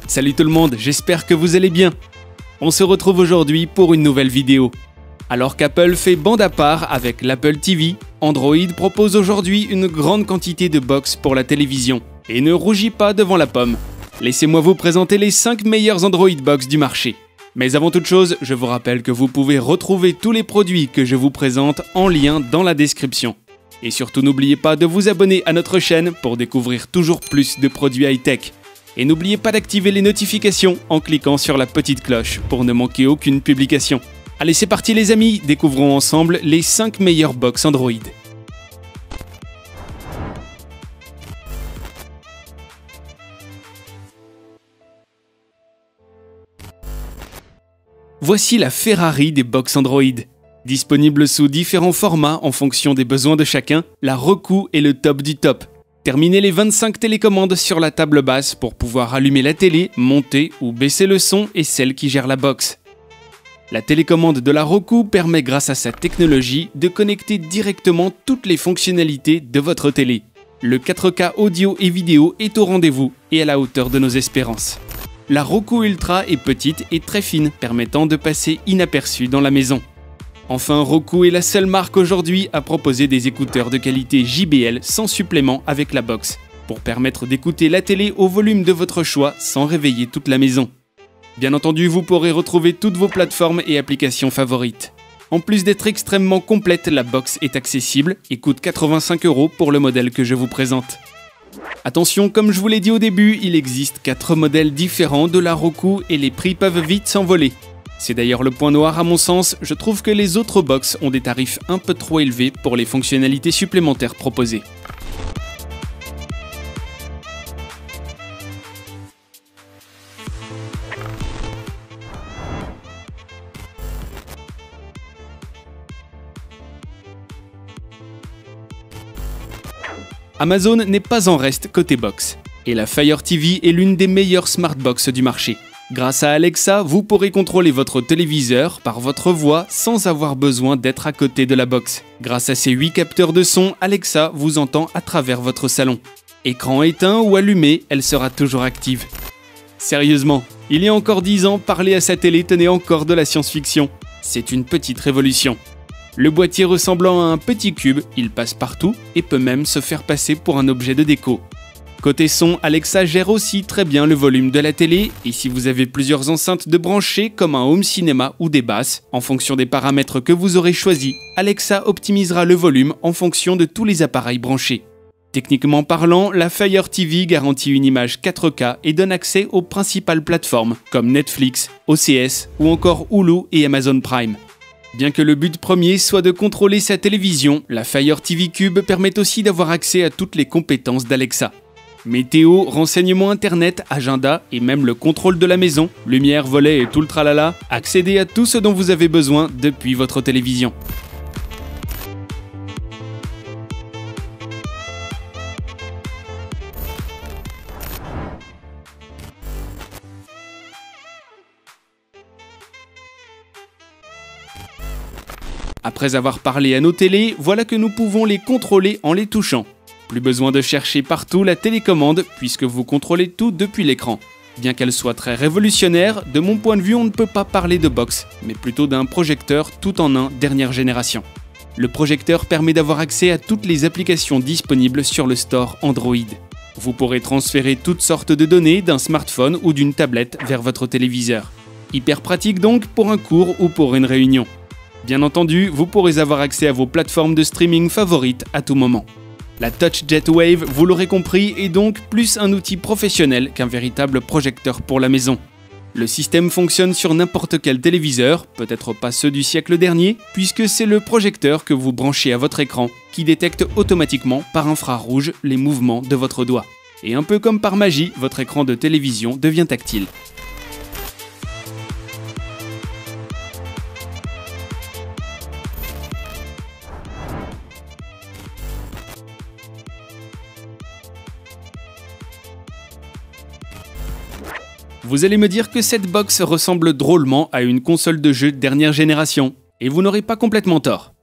Salut tout le monde, j'espère que vous allez bien. On se retrouve aujourd'hui pour une nouvelle vidéo. Alors qu'Apple fait bande à part avec l'Apple TV, Android propose aujourd'hui une grande quantité de box pour la télévision. Et ne rougis pas devant la pomme. Laissez-moi vous présenter les 5 meilleurs Android box du marché. Mais avant toute chose, je vous rappelle que vous pouvez retrouver tous les produits que je vous présente en lien dans la description. Et surtout n'oubliez pas de vous abonner à notre chaîne pour découvrir toujours plus de produits high-tech. Et n'oubliez pas d'activer les notifications en cliquant sur la petite cloche pour ne manquer aucune publication. Allez, c'est parti les amis, découvrons ensemble les 5 meilleures box Android. Voici la Ferrari des box Android. Disponible sous différents formats en fonction des besoins de chacun, la Roku est le top du top. Terminez les 25 télécommandes sur la table basse pour pouvoir allumer la télé, monter ou baisser le son et celle qui gère la box. La télécommande de la Roku permet grâce à sa technologie de connecter directement toutes les fonctionnalités de votre télé. Le 4K audio et vidéo est au rendez-vous et à la hauteur de nos espérances. La Roku Ultra est petite et très fine, permettant de passer inaperçue dans la maison. Enfin, Roku est la seule marque aujourd'hui à proposer des écouteurs de qualité JBL sans supplément avec la box, pour permettre d'écouter la télé au volume de votre choix sans réveiller toute la maison. Bien entendu, vous pourrez retrouver toutes vos plateformes et applications favorites. En plus d'être extrêmement complète, la box est accessible et coûte 85 € pour le modèle que je vous présente. Attention, comme je vous l'ai dit au début, il existe 4 modèles différents de la Roku et les prix peuvent vite s'envoler. C'est d'ailleurs le point noir à mon sens, je trouve que les autres box ont des tarifs un peu trop élevés pour les fonctionnalités supplémentaires proposées. Amazon n'est pas en reste côté box, et la Fire TV est l'une des meilleures smart box du marché. Grâce à Alexa, vous pourrez contrôler votre téléviseur par votre voix sans avoir besoin d'être à côté de la box. Grâce à ses 8 capteurs de son, Alexa vous entend à travers votre salon. Écran éteint ou allumé, elle sera toujours active. Sérieusement, il y a encore 10 ans, parler à sa télé tenait encore de la science-fiction. C'est une petite révolution. Le boîtier ressemblant à un petit cube, il passe partout et peut même se faire passer pour un objet de déco. Côté son, Alexa gère aussi très bien le volume de la télé et si vous avez plusieurs enceintes de brancher comme un home cinéma ou des basses, en fonction des paramètres que vous aurez choisis, Alexa optimisera le volume en fonction de tous les appareils branchés. Techniquement parlant, la Fire TV garantit une image 4K et donne accès aux principales plateformes comme Netflix, OCS ou encore Hulu et Amazon Prime. Bien que le but premier soit de contrôler sa télévision, la Fire TV Cube permet aussi d'avoir accès à toutes les compétences d'Alexa. Météo, renseignements internet, agenda et même le contrôle de la maison, lumière, volet et tout le tralala, accédez à tout ce dont vous avez besoin depuis votre télévision. Après avoir parlé à nos télés, voilà que nous pouvons les contrôler en les touchant. Plus besoin de chercher partout la télécommande puisque vous contrôlez tout depuis l'écran. Bien qu'elle soit très révolutionnaire, de mon point de vue on ne peut pas parler de box, mais plutôt d'un projecteur tout en un dernière génération. Le projecteur permet d'avoir accès à toutes les applications disponibles sur le store Android. Vous pourrez transférer toutes sortes de données d'un smartphone ou d'une tablette vers votre téléviseur. Hyper pratique donc pour un cours ou pour une réunion. Bien entendu, vous pourrez avoir accès à vos plateformes de streaming favorites à tout moment. La Touch Jet Wave, vous l'aurez compris, est donc plus un outil professionnel qu'un véritable projecteur pour la maison. Le système fonctionne sur n'importe quel téléviseur, peut-être pas ceux du siècle dernier, puisque c'est le projecteur que vous branchez à votre écran qui détecte automatiquement par infrarouge les mouvements de votre doigt. Et un peu comme par magie, votre écran de télévision devient tactile. Vous allez me dire que cette box ressemble drôlement à une console de jeu dernière génération, et vous n'aurez pas complètement tort.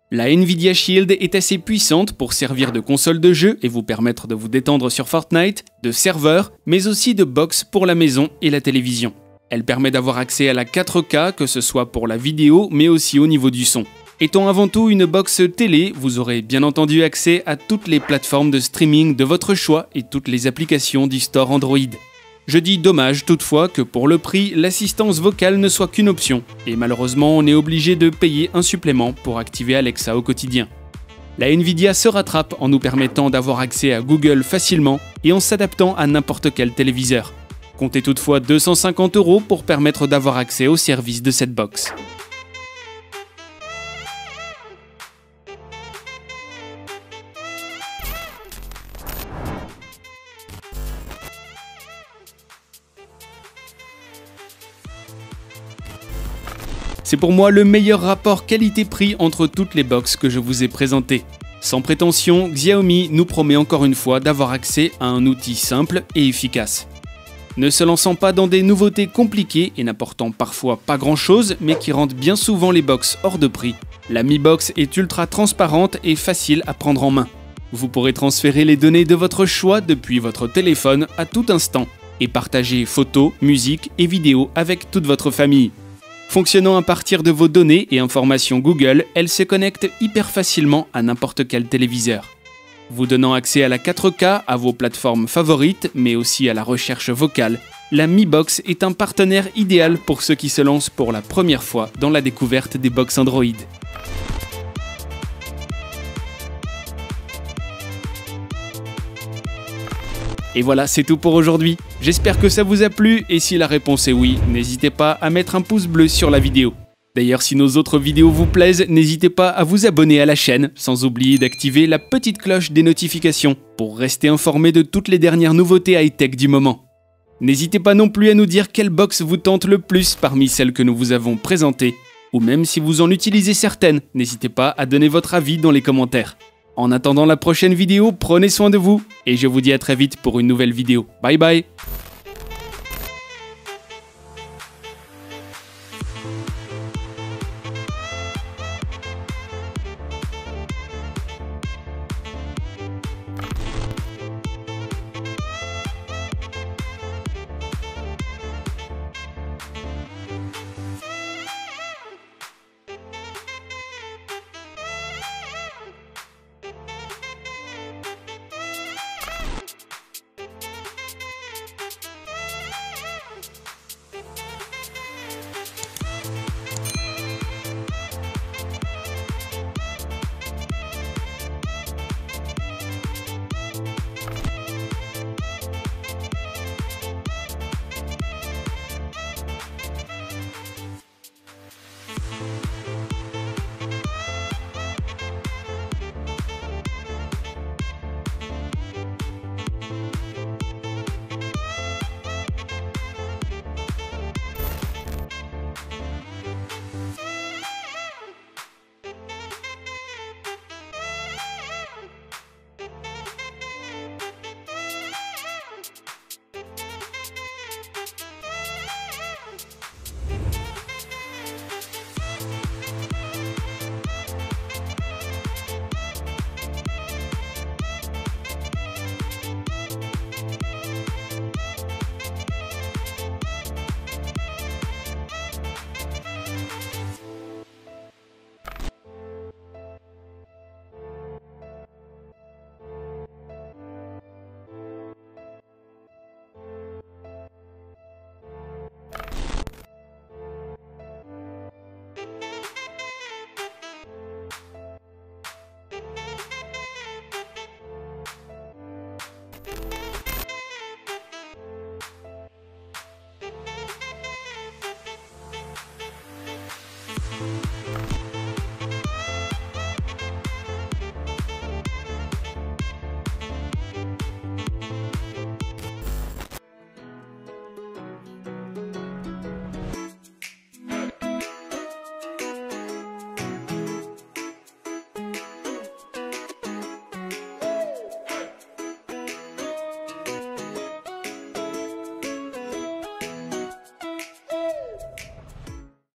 La Nvidia Shield est assez puissante pour servir de console de jeu et vous permettre de vous détendre sur Fortnite, de serveur, mais aussi de box pour la maison et la télévision. Elle permet d'avoir accès à la 4K, que ce soit pour la vidéo, mais aussi au niveau du son. Étant avant tout une box télé, vous aurez bien entendu accès à toutes les plateformes de streaming de votre choix et toutes les applications du store Android. Je dis dommage toutefois que pour le prix, l'assistance vocale ne soit qu'une option, et malheureusement on est obligé de payer un supplément pour activer Alexa au quotidien. La Nvidia se rattrape en nous permettant d'avoir accès à Google facilement et en s'adaptant à n'importe quel téléviseur. Comptez toutefois 250 € pour permettre d'avoir accès au service de cette box. C'est pour moi le meilleur rapport qualité-prix entre toutes les box que je vous ai présentées. Sans prétention, Xiaomi nous promet encore une fois d'avoir accès à un outil simple et efficace. Ne se lançant pas dans des nouveautés compliquées et n'apportant parfois pas grand chose, mais qui rendent bien souvent les box hors de prix, la Mi Box est ultra transparente et facile à prendre en main. Vous pourrez transférer les données de votre choix depuis votre téléphone à tout instant et partager photos, musique et vidéos avec toute votre famille. Fonctionnant à partir de vos données et informations Google, elle se connecte hyper facilement à n'importe quel téléviseur. Vous donnant accès à la 4K, à vos plateformes favorites, mais aussi à la recherche vocale, la Mi Box est un partenaire idéal pour ceux qui se lancent pour la première fois dans la découverte des box Android. Et voilà, c'est tout pour aujourd'hui. J'espère que ça vous a plu et si la réponse est oui, n'hésitez pas à mettre un pouce bleu sur la vidéo. D'ailleurs, si nos autres vidéos vous plaisent, n'hésitez pas à vous abonner à la chaîne, sans oublier d'activer la petite cloche des notifications pour rester informé de toutes les dernières nouveautés high-tech du moment. N'hésitez pas non plus à nous dire quelle box vous tente le plus parmi celles que nous vous avons présentées, ou même si vous en utilisez certaines, n'hésitez pas à donner votre avis dans les commentaires. En attendant la prochaine vidéo, prenez soin de vous et je vous dis à très vite pour une nouvelle vidéo. Bye bye!